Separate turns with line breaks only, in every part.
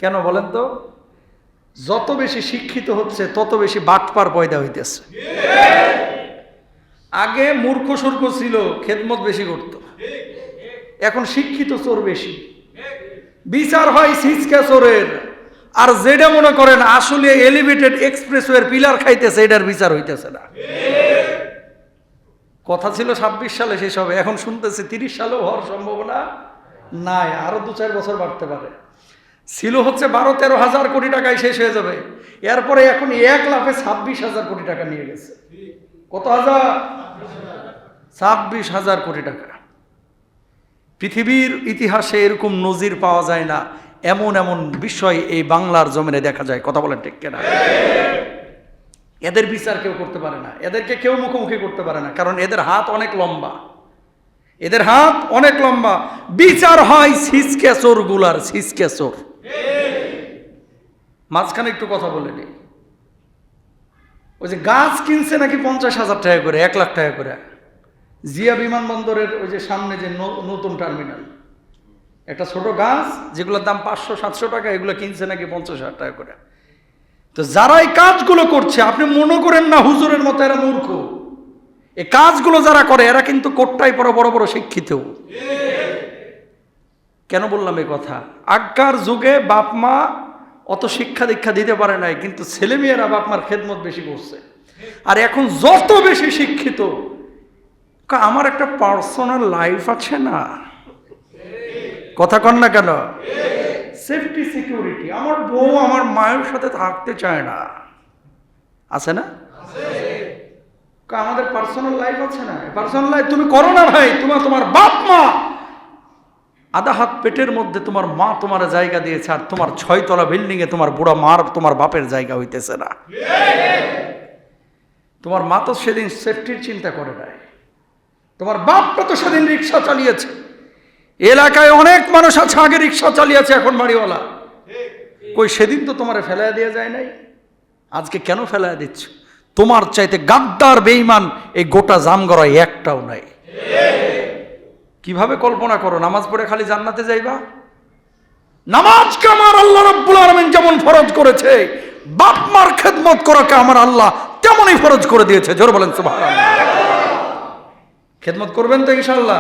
কেন বলেন তো? যত বেশি শিক্ষিত হচ্ছে তত বেশি বাটপার পয়দা হইতেছে। আগে মূর্খ সূর্খ ছিল, খেদমত বেশি করত, এখন শিক্ষিত চোর বেশি। বিচার হয় সিসকা চোরের, আর যেটা মনে করেন আসলে এলিভেটেড এক্সপ্রেসওয়ের পিলার খাইতেছে এটার বিচার হইতেছে না। কথা ছিল 26 সালে শেষ হবে, এখন শুনতেছে 30 সালেও হওয়ার সম্ভাবনা নাই, আরো 2-4 বছর বাড়তে পারে। ছিল হচ্ছে 12-13 হাজার কোটি টাকায় শেষ হয়ে যাবে, এরপরে এখন 1 লাফে 26,000 কোটি টাকা নিয়ে গেছে। কত হাজার? 26,000 কোটি টাকা। পৃথিবীর ইতিহাসে এরকম নজির পাওয়া যায় না, এমন এমন বিষয় এই বাংলার জমিনে দেখা যায়। কথা বলেন ঠিক কিনা? এদের বিচার কেউ করতে পারে না, এদেরকে কেউ মুখোমুখি করতে পারে না, কারণ এদের হাত অনেক লম্বা, এদের হাত অনেক লম্বা। বিচার হয় সিসকে চোর গুলার, সিসকে চোর। মাঝখানে একটু কথা বলে নি, ওই যে গাছ কিনছে নাকি 50,000 টাকা করে, 1 লাখ টাকা করে। জিয়া বিমানবন্দরের ওই যে সামনে যে নতুন টার্মিনাল, একটা ছোট গাছ যেগুলোর দাম 500-700 টাকা, এগুলো কিনছে নাকি 50,000 টাকা করে। তো যারা এই কাজগুলো করছে, আপনি মনে করেন না হুজুরের মতো এরা মূর্খ। এই কাজগুলো যারা করে এরা কিন্তু কোটটাই পরে বড় বড় শিক্ষিত। কেন বললাম এই কথা? আগকার যুগে বাপ মা অত শিক্ষা দীক্ষা দিতে পারে নাই, কিন্তু ছেলেমেয়েরা বাপ মার খেদমত বেশি করছে। আর এখন যত বেশি শিক্ষিত, আমার একটা পার্সোনাল লাইফ আছে না, কথা কন না কেন? সেফটি সিকিউরিটি, আমার বউ আমার মায়ের সাথে থাকতে চায় না, আছে না? আমাদের পার্সোনাল লাইফ আছে না? পার্সোনাল লাইফ তুমি করো না ভাই। তোমার বাপ মা আধা হাত পেটের মধ্যে তোমার মা তোমার জায়গা দিয়েছে, আর তোমার 6 তলা বিল্ডিং এ তোমার বুড়া মার তোমার বাপের জায়গা হইতেছে না। তোমার মা তো সেদিন সেফটির চিন্তা করে নাই, তোমার বাপটা তো সেদিন রিক্সা চালিয়েছে। এলাকায় অনেক মানুষ আছে আগে রিক্সা চালিয়েছে, এখন বাড়িওয়ালা। কই সেদিন তো তোমারে ফেলাইয়া দেওয়া যায় নাই, আজকে কেন ফেলাইয়া দিচ্ছ? তোমার চাইতে গাদ্দার বেঈমান এই গোটা জামগড়ায় একটাও নাই। কিভাবে কল্পনা করো নামাজ পড়ে খালি জান্নাতে যাইবা? নামাজকে আমার আল্লাহ রাব্বুল আলামিন যেমন ফরজ করেছে, বাপ মার খেদমত করাকে আমার আল্লাহ তেমনই ফরজ করে দিয়েছে। জোর বলেন সুবহানাল্লাহ। খেদমত করবেন তো ইনশাআল্লাহ?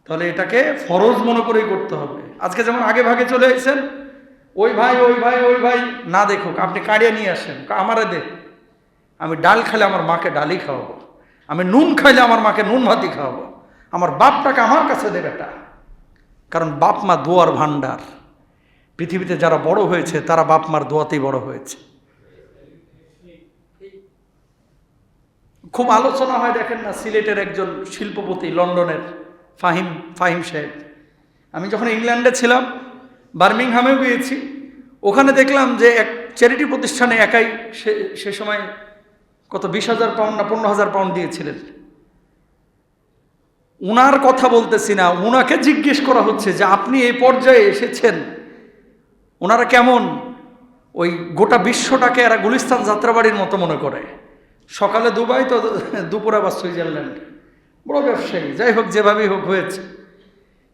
তাহলে এটাকে ফরজ মনে করেই করতে হবে। আজকে যেমন আগে ভাগে চলে আসছেন, ওই ভাই না দেখুক, আপনি কাড়িয়ে নিয়ে আসেন, আমারে দে। আমি ডাল খাইলে আমার মাকে ডালই খাওয়াবো, আমি নুন খাইলে আমার মাকে নুন ভাতই খাওয়াবো, আমার বাপটাকে আমার কাছে দে বেটা। কারণ বাপ মা দোয়ার ভান্ডার। পৃথিবীতে যারা বড় হয়েছে তারা বাপ মার দোয়াতেই বড় হয়েছে। খুব আলোচনা হয়, দেখেন না, সিলেটের একজন শিল্পপতি, লন্ডনের ফাহিম সাহেব। আমি যখন ইংল্যান্ডে ছিলাম, বার্মিংহামেও গিয়েছি, ওখানে দেখলাম যে এক চ্যারিটি প্রতিষ্ঠানে একাই সে সময় কত 20,000 পাউন্ড না 15,000 পাউন্ড দিয়েছিলেন। উনার কথা বলতেছি না, উনাকে জিজ্ঞেস করা হচ্ছে যে আপনি এই পর্যায়ে এসেছেন। ওনারা কেমন, ওই গোটা বিশ্বটাকে এরা গুলিস্তান যাত্রাবাড়ির মতো মনে করে। সকালে দুবাই তো দুপুরে আবার সুইজারল্যান্ড। বড় ব্যবসায়ী, যাই হোক যেভাবেই হোক হয়েছে।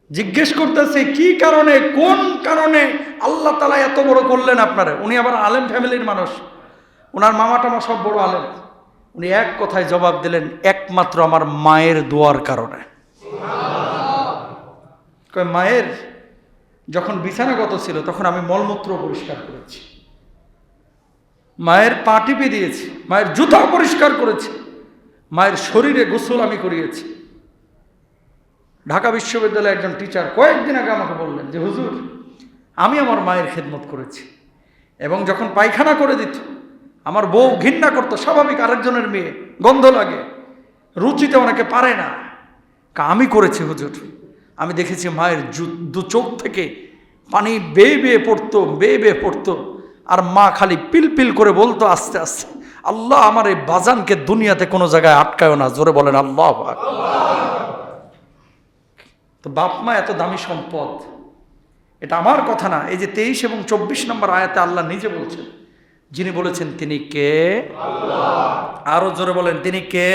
জিজ্ঞেস করতেছে কি কারণে, কোন কারণে আল্লাহ তাআলা এত বড় করলেন আপনারা। উনি আবার আলেম ফ্যামিলির মানুষ, ওনার মামা টামা সব বড় আলেম। উনি এক কথায় জবাব দিলেন, একমাত্র আমার মায়ের দোয়ার কারণে। মায়ের যখন বিছানাগত ছিল তখন আমি মলমূত্র পরিষ্কার করেছি, মায়ের পা টিপে দিয়েছি, মায়ের জুতা পরিষ্কার করেছি, মায়ের শরীরে গোসল আমি করিয়েছি। ঢাকা বিশ্ববিদ্যালয়ের একজন টিচার কয়েকদিন আগে আমাকে বললেন যে হুজুর, আমি আমার মায়ের খেদমত করেছি, এবং যখন পায়খানা করে দিত আমার বউ ঘৃণা করতো, স্বাভাবিক, আরেকজনের মেয়ে, গন্ধ লাগে, রুচিতে অনেকে পারে না। আমি করেছি হুজুর, আমি দেখেছি মায়ের দু চোখ থেকে পানি বেয়ে বেয়ে পড়তো, আর মা খালি পিলপিল করে বলতো আস্তে আস্তে, আল্লাহ আমার এই বাজানকে দুনিয়াতে কোনো জায়গায় আটকায়ও না। জোরে বলেন আল্লাহু আকবার। তো বাপ মা এত দামি সম্পদ, এটা আমার কথা না। এই যে 23 এবং 24 নম্বর আয়াতে আল্লাহ নিজে বলছেন, যিনি বলেছেন তিনি কে? আল্লাহ। আরো জোরে বলেন তিনি কে?